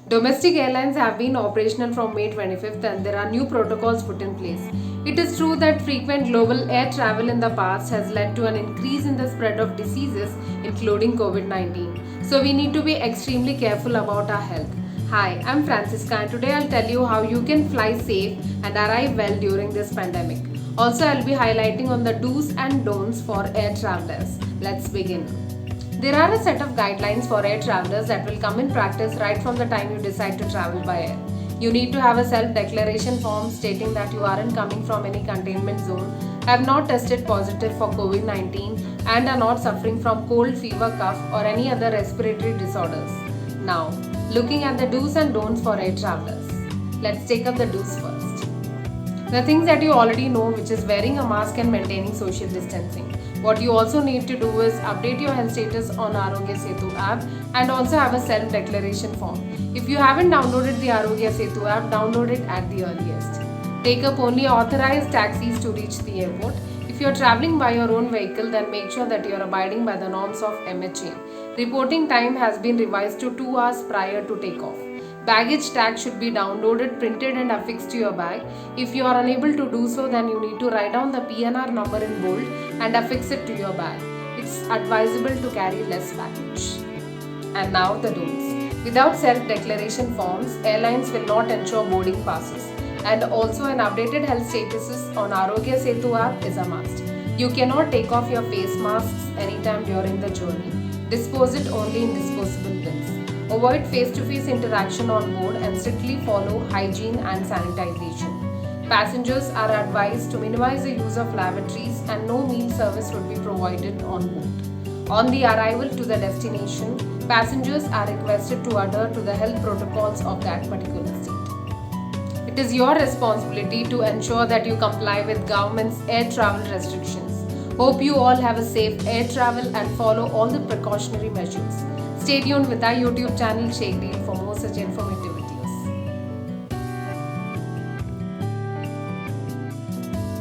Domestic airlines have been operational from May 25th and there are new protocols put in place. It is true that frequent global air travel in the past has led to an increase in the spread of diseases, including COVID 19. So we need to be extremely careful about our health. Hi, I'm Francisca and today I'll tell you how you can fly safe and arrive well during this pandemic. Also, I'll be highlighting on the do's and don'ts for air travelers. Let's begin. There are a set of guidelines for air travelers that will come in practice right from the time you decide to travel by air. You need to have a self-declaration form stating that you aren't coming from any containment zone, have not tested positive for COVID-19 and are not suffering from cold, fever, cough or any other respiratory disorders. Now, looking at the do's and don'ts for air travelers. Let's take up the do's first. The things that you already know, which is wearing a mask and maintaining social distancing. What you also need to do is update your health status on Arogya Setu app and also have a self-declaration form. If you haven't downloaded the Arogya Setu app, download it at the earliest. Take up only authorized taxis to reach the airport. If you are traveling by your own vehicle, then make sure that you are abiding by the norms of MHA. Reporting time has been revised to 2 hours prior to takeoff. Baggage tag should be downloaded, printed and affixed to your bag. If you are unable to do so, then you need to write down the PNR number in bold and affix it to your bag. It's advisable to carry less baggage. And now the don'ts. Without self-declaration forms, airlines will not ensure boarding passes. And also an updated health status on Arogya Setu app is a must. You cannot take off your face masks anytime during the journey. Dispose it only in disposable bins. Avoid face-to-face interaction on board and strictly follow hygiene and sanitization. Passengers are advised to minimize the use of lavatories and no meal service would be provided on board. On the arrival to the destination, passengers are requested to adhere to the health protocols of that particular state. It is your responsibility to ensure that you comply with government's air travel restrictions. Hope you all have a safe air travel and follow all the precautionary measures. Stay tuned with our YouTube channel Shake Deal for more such informativity.